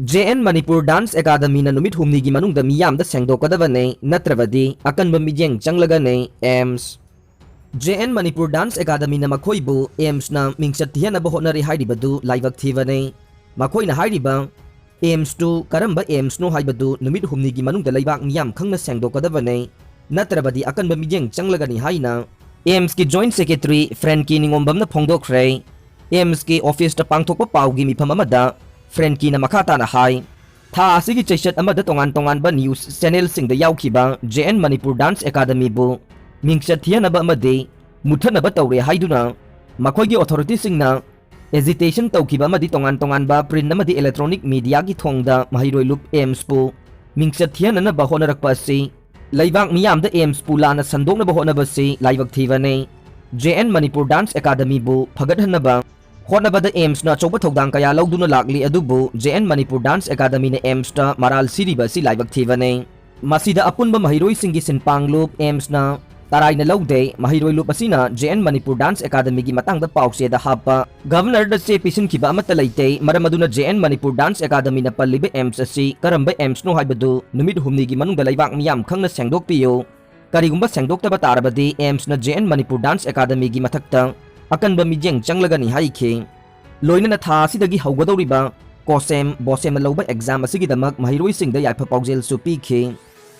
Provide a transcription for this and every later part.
JN Manipur Dance Academy na numit humni gi manung da miyam da sengdokadaba ne natravadi akanba mijeng changlaga ne AIMS. JN Manipur Dance Academy na makoibu AIMS na mingsat hiyanaba honari hairibadu laibak thiva ne. Makoi na hairiba AIMS tu karamba AIMS no haibadu numit humni gi manung da laibak miyam khangna sengdokadaba ne natravadi akanba mijeng changlaga ni haina AIMS ki Joint Secretary Friend ki ningombam na phongdokre. AIMS ki office ta pangthokpa pawgi mifam amada Friend ki na makata na hai tha asigi chaisat amada tongan ba news channel sing da yaukhiba JN Manipur Dance Academy bu mingsat thianaba amade muthanaba tawre haiduna makhoi gi authority singna hesitation tawkhiba amadi tongan ba print amadi electronic media gi thongda mahiroi lup AIMS pu mingsat thianana ba honarakpa si laibak miyam da AIMS pu lana sandokna ba honaba si laibak thiva ne JN Manipur Dance Academy bu phagathanaba Honabada AIMS na choba thogdang kaya lawduna lakli adubu JN Manipur Dance Academy na AIMS ta maral siriba si laibak thiva ne masida apunba mahiroi singi sinpanglup AIMS na taray na lawde mahiroi lup asina JN Manipur Dance Academy gi matang da pause da hapa governor da se pisin kiba amatalayte maramaduna JN Manipur Dance Academy na palibe AIMS asi karamba AIMS no haibadu numit humni gi manung da laibak miyam khangna sengdok piyo karigumba sengdok taba tarabadi AIMS na JN Manipur Dance Academy gi mathakta akanba mijeng changlaga ni haikhe loina na tha sidagi haugadoriba kosem bosem loba exam asigi damak mahiroi singda yaipa paujel su pikhe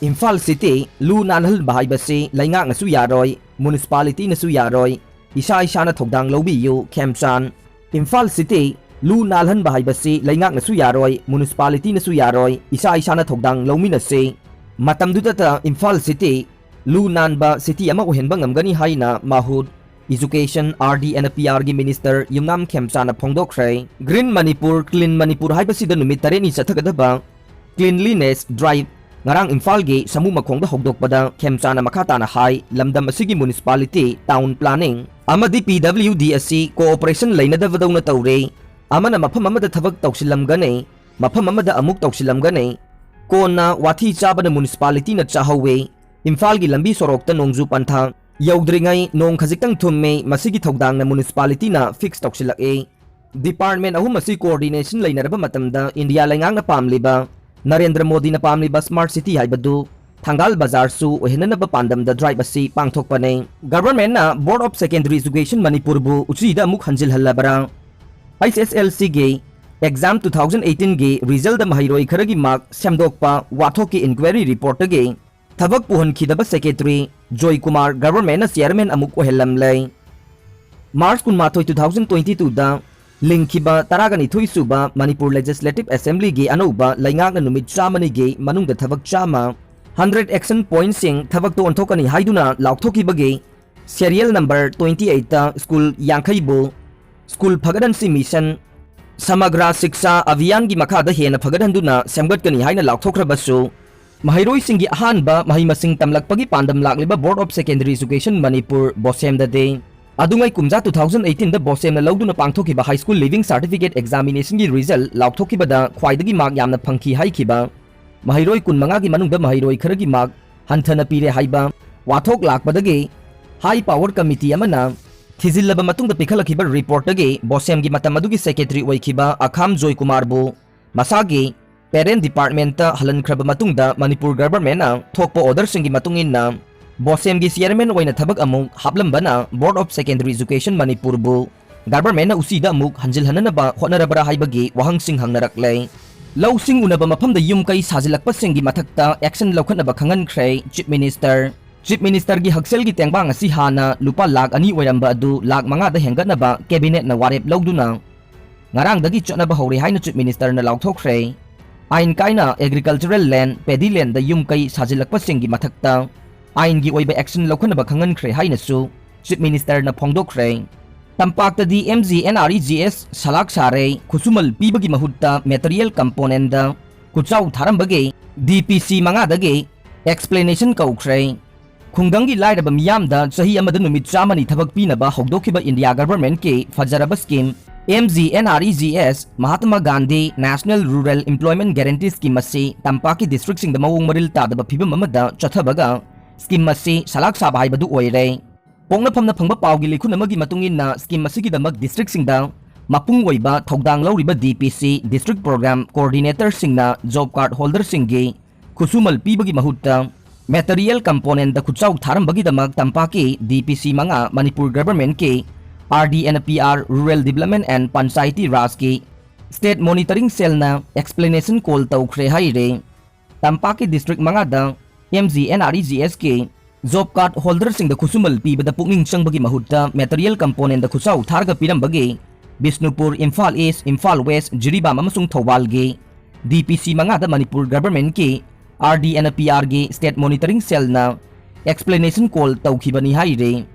Imphal City lu nanhal bahai basi lainga nga su yaroi municipality na su yaroi isa na thogdang lobi yu kemchan Imphal City lu nalhan bahai basi lainga nga su yaroi municipality na su yaroi isa na thogdang lomi na se matamduta ta Imphal City lu nanba city ama uhenba ngamgani haina mahud Education RD and PR gi Minister Yungam Khemchana phongdokre Green Manipur Clean Manipur haibasida numit tareni chathagadaba Cleanliness Drive ngarang Imphal gi samu makhongda hogdokpada Khemchana makata na hai lamdam asigi municipality town planning amadi PWD asi cooperation leinadavadawna tawre amana mafam amada thabak tawsilamgane mafam amada amuk tawsilamgane konna wathi chabana municipality na chahawe Imphal gi lambi sorokta nongju pantha Yaudringai nong khajitang thumme masigi thogdang na municipality na fix toksilak e department ahum masi coordination lainaraba matamda India laingang na pamliba Narendra Modi na pamliba smart city haibadu Thangal Bazar su ohenanaba pandam da drive asi pangthokpa ne government na Board of Secondary Education Manipur bu Uchida Amuk Hanjinhallabra ISSLC ge exam 2018 ge result da mahiroi kharagi mark semdokpa wathok ki inquiry report ge Thabak puhan khidaba secretary Joy Kumar government na chairman Amuk ohelam lay March 2022 da lingkhiba taragani thuisuba Manipur Legislative Assembly gi anoba laingak na numit chamani gi manungda thabak chama 100 action points sing thabak to onthokani haiduna laukhthoki bagi serial number 28 ta school yankhaibu school phagadan si mission samagra shiksha abhiyan gi makha da hena phagadandu semgat kani haina laukthokrabasu Mahiroi singi ahanba mahimasing tamlakpagi pandam lakliba Board of Secondary Education Manipur bosem da de adungai kumja 2018 da bosem na lawduna pangthokiba high school living certificate examination gi result laukhthokiba da khwaidagi mark yamna phangki haikhiba mahiroi kun manga gi manungda mahiroi kharagi mark hanthana pire haiba wathok lakpadagi high power committee amana thizillaba matungda pikhalakhiba report dagi bosem gi matam adugi secretary oikhiba Akham Joy Kumar bu masagi Parent Department ta halan khraba matungda Manipur government na thokpa order singi matungin na bosem gi chairman oina thabak amuk haplamba na Board of Secondary Education Manipur bu government na Uchida Amuk Hanjinhallabra ba honarabra haibagi wahang sing hangnarakle law sing unaba mafamda yum kai sajilakpa singi mathakta action laukhanaba khangan khre Chief Minister gi haksel gi tengbang asi hana lupa lakh ani oiramba adu lakh manga da hengatnaba cabinet na warep lawduna ngarang dagi chonaba hori haina Chief Minister na laukthokre Ain kaina agricultural land paddy land da yum kai sajilakpa singi mathakta ain gi oiba action laukhanaba khangan khre haina su Chief Minister na phongdokre tampakta di MGNREGS salak sare khusumal pibagi mahutta material component da kuchau tharambage DPC manga dage explanation kaukhre khungdangi lairaba miyam da chahi amada numit chamani thabak pinaba hogdokhiba India government ke fajaraba scheme MGNREGS Mahatma Gandhi National Rural Employment Guarantee Scheme asi tampaki district sing da mawong maril tadaba phibam amada chathabaga scheme asi salak saba haibadu oire pongna phamna phangba pawgi likhun amagi matungin na scheme asi gi damak district sing da Mapung oiba thogdang lauriba DPC District Program Coordinator singna Job Card Holder singi kusumal pibagi mahutta Material Component da kuchaw tharambagi damak tampaki DPC mga Manipur Government ke RDNPR Rural Development and Panchayati Raj ke State Monitoring Cell na explanation call tawkre haire tampaki district mga da MGNREGS ke Job Card Holder sing da kusumal pibada pungning changbagi mahutta Material Component da kuchaw tharga pirambagi Bisnupur, Imphal East, Imphal West, Jiribam amasung Thawal ge DPC mga da Manipur Government ke RDNPR ge State Monitoring Cell na explanation call tawkhiba ni haire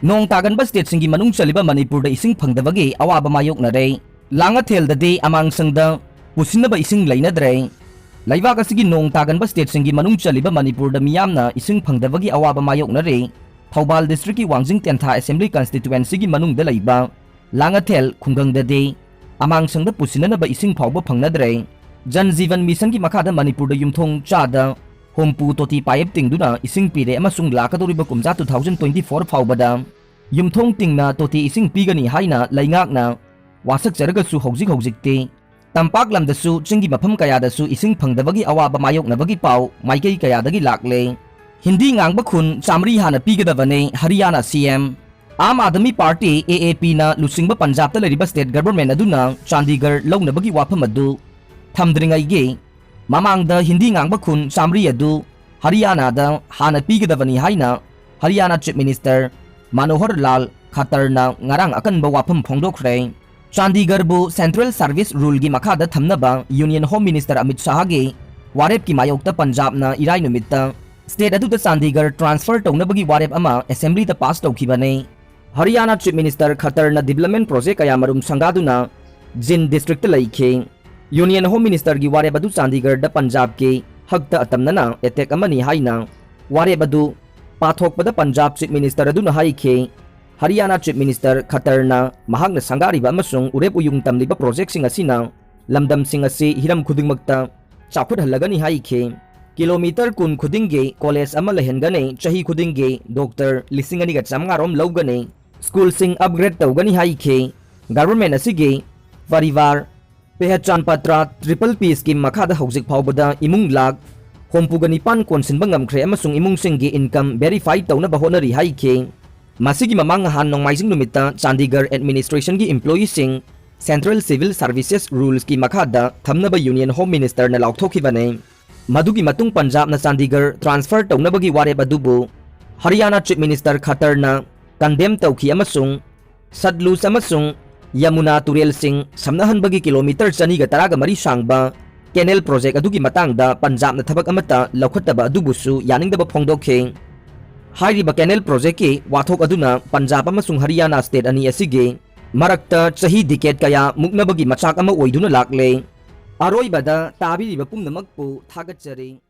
nong tagan ba state singi manung chaliba Manipur da ising phangdabagi awaba mayok na re langa thel da de amang sangda pusinna ba ising laina dre laiba kasigi nong tagan ba state singi manung chaliba Manipur da miyam na ising phangdabagi awaba mayok na re Thawbal District ki Wangjing Tentha Assembly Constituency gi manung da laiba Langathel khunggang dade amang sangda pusina na ba ising phawba phangnadre Jan Jivan Mission ki makada Manipur da yumthong chada hompu toti payep tingduna ising pire amasung lakadoriba kumja 2024 phawbada yumthong tingna toti ising pigani haina laingak na wasak jaraga su hogjik te tampak lamda su chingi mafam kaya da su ising phangdabagi awaba mayok na bagi pau maikei kaya dagi lakle Hindi ngangba khun chamri hana pigadabane Haryana CM Aam Aadmi Party AAP na lusingba Punjab ta lariba state government aduna Chandigarh launabagi wafam adu thamdringai ge mamangda Hindi ngangba khun chamri adu Haryana da hana pigadabani haina Haryana Chief Minister Manohar Lal Khattar na ngarang akanba wafam phongdokre Chandigarh bu Central Service Rule gi makhada thamnaba Union Home Minister Amit Shah ge warep ki mayokta Punjab na irai numitta state adu ta Chandigarh transfer taunabagi warep ama assembly ta pass tawkhibane Haryana Chief Minister Khattar na development project kaya marum sangaduna Jin district laikhe Union Home Minister gi ware badu Chandigarh da Punjab ke hagta atamna na attack amani haina ware badu pathok pada Punjab Chief Minister adu na haikhe Haryana Chief Minister Khattar na mahagna sangariba amasung urep uyung tamliba project sing asina lamdam sing asi hiram khudingmakta chakhut halagani haikhe kilometer kun khudingge college ama lehengane chahi khudingge doctor lisingani ga chamngarom lawgane school sing upgrade tawgani haikhe government asige parivar pehchan patra triple P scheme makhada hojik phawbada imung lag hompugani pan konsinba ngamkhre amasung imung singge income verify tawna ba honari haikhe masigi mamang han nongmaijing numita Chandigarh administration gi employee sing Central Civil Services Rules ki makhada thamnaba Union Home Minister na laukthokibane madugi matung Punjab na Chandigarh transfer taunabagi warep adubu Haryana Chief Minister Khattar na condemn tawkhi amasung Sadlus amasung Yamuna Turel sing samnahanbagi kilometer chani ga taraga mari sangba canal project adugi matangda Punjab na thabak amata laukhataba adubusu yaningdaba phongdokhe hairiba canal project ke wathok aduna Punjab amasung Haryana state ani asige marakta chahi decade kaya muknabagi machak ama oiduna lakle Aroibada tabiriba pumnamakpu thagatjari